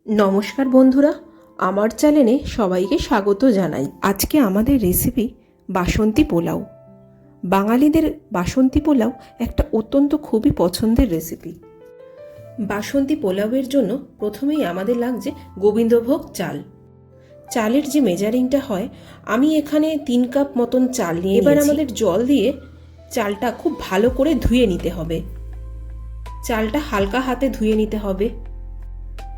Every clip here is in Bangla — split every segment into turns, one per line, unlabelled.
নমস্কার বন্ধুরা, আমার চ্যানেলে সবাইকে স্বাগত জানাই। আজকে আমাদের রেসিপি বাসন্তী পোলাও। বাঙালিদের বাসন্তী পোলাও একটা অত্যন্ত খুবই পছন্দের রেসিপি। বাসন্তী পোলাওয়ের জন্য প্রথমেই আমাদের লাগছে গোবিন্দভোগ চাল। চালের যে মেজারিংটা হয়, আমি এখানে 3 কাপ মতন চাল নিয়ে এবার আমাদের জল দিয়ে চালটা খুব ভালো করে ধুয়ে নিতে হবে। চালটা হালকা হাতে ধুয়ে নিতে হবে,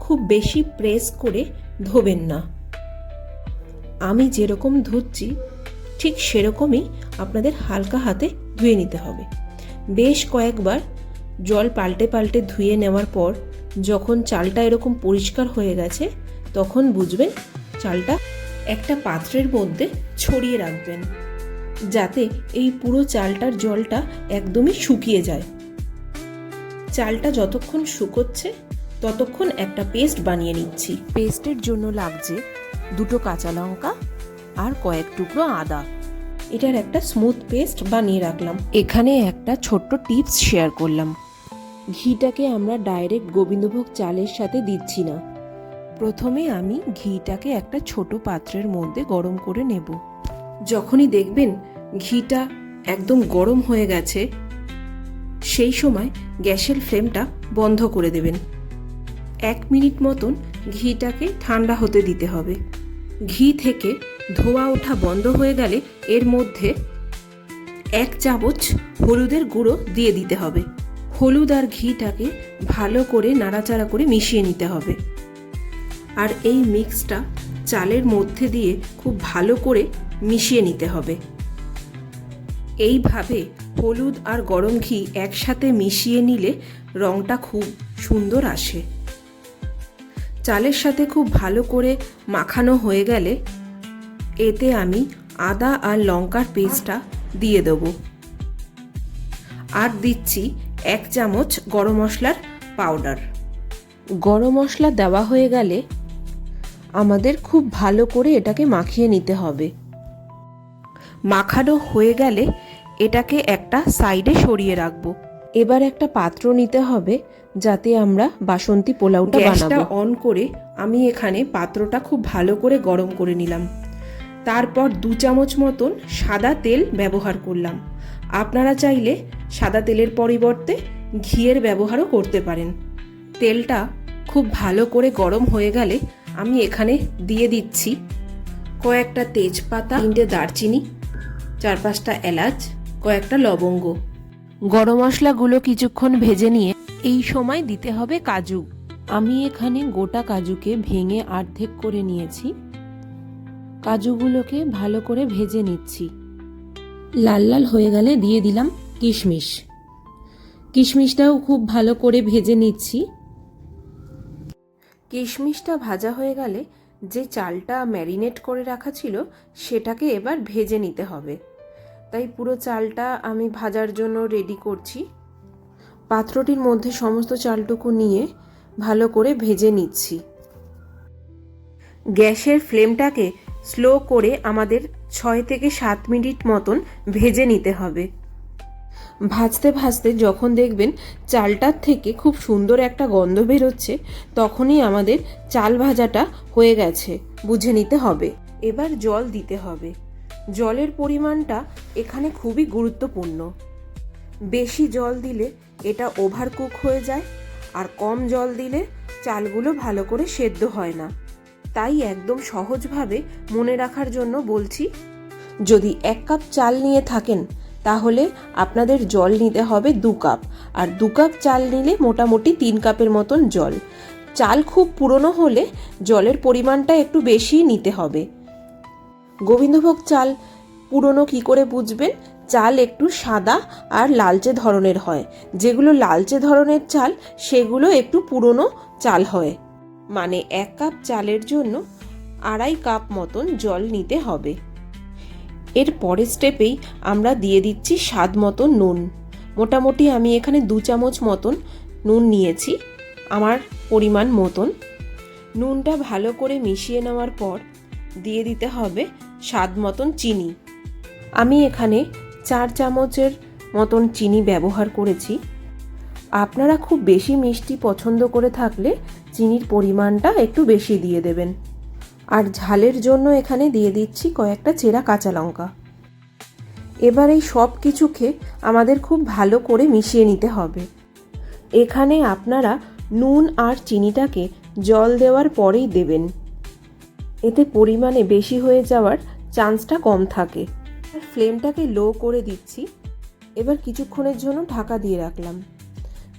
খুব বেশি প্রেস করে ধোবেন না। আমি যেরকম ধুচ্ছি ঠিক সেরকমই আপনাদের হালকা হাতে ধুয়ে নিতে হবে। বেশ কয়েকবার জল পাল্টে পাল্টে ধুয়ে নেওয়ার পর যখন চালটা এরকম পরিষ্কার হয়ে গেছে তখন বুঝবেন চালটা একটা পাত্রের মধ্যে ছড়িয়ে রাখবেন, যাতে এই পুরো চালটার জলটা একদমই শুকিয়ে যায়। চালটা যতক্ষণ শুকোচ্ছে ততক্ষণ একটা পেস্ট বানিয়ে নিচ্ছি। পেস্টের জন্য লাগছে 2 কাঁচা লঙ্কা আর কয়েক টুকরো আদা। এটার একটা স্মুথ পেস্ট বানিয়ে রাখলাম। এখানে একটা ছোট্ট টিপস শেয়ার করলাম। ঘিটাকে আমরা ডাইরেক্ট গোবিন্দভোগ চালের সাথে দিচ্ছি না। প্রথমে আমি ঘিটাকে একটা ছোট পাত্রের মধ্যে গরম করে নেব। যখনই দেখবেন ঘিটা একদম গরম হয়ে গেছে সেই সময় গ্যাসের ফ্লেমটা বন্ধ করে দেবেন। 1 মিনিট মতন ঘিটাকে ঠান্ডা হতে দিতে হবে। ঘি থেকে ধোয়া ওঠা বন্ধ হয়ে গেলে এর মধ্যে 1 চামচ হলুদের গুঁড়ো দিয়ে দিতে হবে। হলুদ আর ঘিটাকে ভালো করে নাড়াচাড়া করে মিশিয়ে নিতে হবে। আর এই মিক্সটা চালের মধ্যে দিয়ে খুব ভালো করে মিশিয়ে নিতে হবে। এইভাবে হলুদ আর গরম ঘি একসাথে মিশিয়ে নিলে রঙটা খুব সুন্দর আসে। চালের সাথে খুব ভালো করে মাখানো হয়ে গেলে এতে আমি আদা আর লঙ্কার পেস্টটা দিয়ে দেব। আর দিচ্ছি 1 চামচ গরম মশলার পাউডার। গরম মশলা দেওয়া হয়ে গেলে আমাদের খুব ভালো করে এটাকে মাখিয়ে নিতে হবে। মাখানো হয়ে গেলে এটাকে একটা সাইডে সরিয়ে রাখবো। এবার একটা পাত্র নিতে হবে যাতে আমরা বাসন্তী পোলাওটা বানাবো। গ্যাসটা অন করে আমি এখানে পাত্রটা খুব ভালো করে গরম করে নিলাম। তারপর 2 চামচ মতন সাদা তেল ব্যবহার করলাম। আপনারা চাইলে সাদা তেলের পরিবর্তে ঘিয়ের ব্যবহারও করতে পারেন। তেলটা খুব ভালো করে গরম হয়ে গেলে আমি এখানে দিয়ে দিচ্ছি কয়েকটা তেজপাতা, 3টে দারচিনি, 4-5টা এলাচ, কয়েকটা লবঙ্গ। গরম মশলাগুলো কিছুক্ষণ ভেজে নিয়ে এই সময় দিতে হবে কাজু। আমি এখানে গোটা কাজুকে ভেঙে অর্ধেক করে নিয়েছি। কাজুগুলোকে ভালো করে ভেজে নিচ্ছি। লাল লাল হয়ে গেলে দিয়ে দিলাম কিশমিশ। কিশমিশটাও খুব ভালো করে ভেজে নিচ্ছি। কিশমিশটা ভাজা হয়ে গেলে যে চালটা ম্যারিনেট করে রাখা ছিল সেটাকে এবার ভেজে নিতে হবে। তাই পুরো চালটা আমি ভাজার জন্য রেডি করছি। পাত্রটির মধ্যে সমস্ত চালটুকু নিয়ে ভালো করে ভেজে নিচ্ছি। গ্যাসের ফ্লেমটাকে স্লো করে আমাদের 6 থেকে 7 মিনিট মতন ভেজে নিতে হবে। ভাজতে ভাজতে যখন দেখবেন চালটার থেকে খুব সুন্দর একটা গন্ধ বেরোচ্ছে তখনই আমাদের চাল ভাজাটা হয়ে গেছে বুঝে নিতে হবে। এবার জল দিতে হবে। জলের পরিমাণটা এখানে খুবই গুরুত্বপূর্ণ। বেশি জল দিলে এটা ওভারকুক হয়ে যায়, আর কম জল দিলে চালগুলো ভালো করে সেদ্ধ হয় না। তাই একদম সহজভাবে মনে রাখার জন্য বলছি, যদি 1 কাপ চাল নিয়ে থাকেন তাহলে আপনাদের জল নিতে হবে 2 কাপ, আর 2 কাপ চাল নিলে মোটামুটি 3 কাপের মতন জল। চাল খুব পুরনো হলে জলের পরিমাণটা একটু বেশি নিতে হবে। গোবিন্দভোগ চাল পুরনো কি করে বুঝবেন? চাল একটু সাদা আর লালচে ধরনের হয়। যেগুলো লালচে ধরনের চাল সেগুলো একটু পুরনো চাল হয়। মানে 1 কাপ চালের জন্য 2.5 কাপ মতন জল নিতে হবে। এর পরের স্টেপেই আমরা দিয়ে দিচ্ছি স্বাদ মতন নুন। মোটামুটি আমি এখানে 2 চামচ মতন নুন নিয়েছি আমার পরিমাণ মতন। নুনটা ভালো করে মিশিয়ে নেওয়ার পর দিয়ে দিতে হবে স্বাদ মতন চিনি। আমি এখানে 4 চামচের মতন চিনি ব্যবহার করেছি। আপনারা খুব বেশি মিষ্টি পছন্দ করে থাকলে চিনির পরিমাণটা একটু বেশি দিয়ে দেবেন। আর ঝালের জন্য এখানে দিয়ে দিচ্ছি কয়েকটা চেরা কাঁচা লঙ্কা। এবার এই সব কিছুকে আমাদের খুব ভালো করে মিশিয়ে নিতে হবে। এখানে আপনারা নুন আর চিনিটাকে জল দেওয়ার পরেই দেবেন, এতে পরিমাণে বেশি হয়ে যাওয়ার চান্সটা কম থাকে। ফ্লেমটাকে লো করে দিচ্ছি। এবার কিছুক্ষণের জন্য ঢাকা দিয়ে রাখলাম।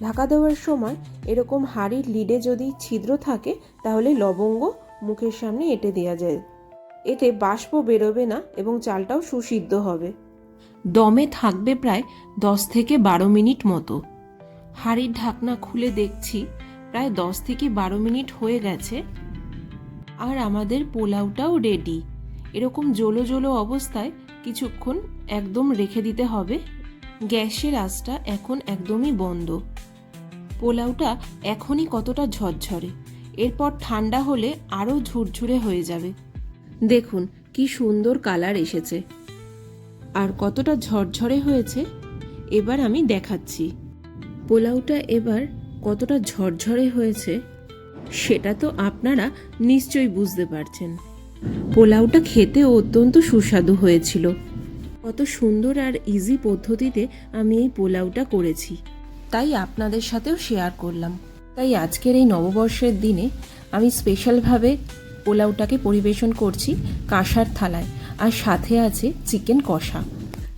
ঢাকা দেওয়ার সময় এরকম হাঁড়ির লিডে যদি ছিদ্র থাকে তাহলে লবঙ্গ মুখের সামনে এঁটে দেওয়া যায়। এতে বাষ্প বেরোবে না এবং চালটাও সুসিদ্ধ হবে। দমে থাকবে প্রায় 10 থেকে 12 মিনিট মতো। হাঁড়ির ঢাকনা খুলে দেখছি প্রায় 10 থেকে 12 মিনিট হয়ে গেছে আর আমাদের পোলাওটাও রেডি। এরকম জলো জলো অবস্থায় কিছুক্ষণ একদম রেখে দিতে হবে। গ্যাসের আঁচটা এখন একদমই বন্ধ। পোলাওটা এখনই কতটা ঝরঝরে, এরপর ঠান্ডা হলে আরও ঝুরঝুরে হয়ে যাবে। দেখুন কি সুন্দর কালার এসেছে আর কতটা ঝরঝরে হয়েছে। এবার আমি দেখাচ্ছি পোলাওটা এবার কতটা ঝরঝরে হয়েছে, সেটা তো আপনারা নিশ্চয়ই বুঝতে পারছেন। পোলাওটা খেতে অত্যন্ত সুস্বাদু হয়েছিল। কত সুন্দর আর ইজি পদ্ধতিতে আমি এই পোলাওটা করেছি, তাই আপনাদের সাথেও শেয়ার করলাম। তাই আজকের এই নববর্ষের দিনে আমি স্পেশালভাবে পোলাওটাকে পরিবেশন করছি কাঁসার থালায়, আর সাথে আছে চিকেন কষা।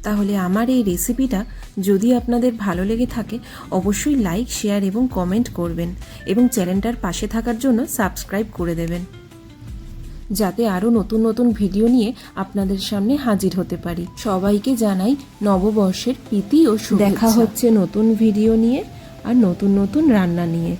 তাহলে আমার এই রেসিপিটা যদি আপনাদের ভালো লেগে থাকে অবশ্যই লাইক, শেয়ার এবং কমেন্ট করবেন এবং চ্যানেলটার পাশে থাকার জন্য সাবস্ক্রাইব করে দেবেন, যাতে আরও নতুন নতুন ভিডিও নিয়ে আপনাদের সামনে হাজির হতে পারি। সবাইকে জানাই নববর্ষের প্রীতি ও শুভেচ্ছা। দেখা হচ্ছে নতুন ভিডিও নিয়ে আর নতুন নতুন রান্না নিয়ে।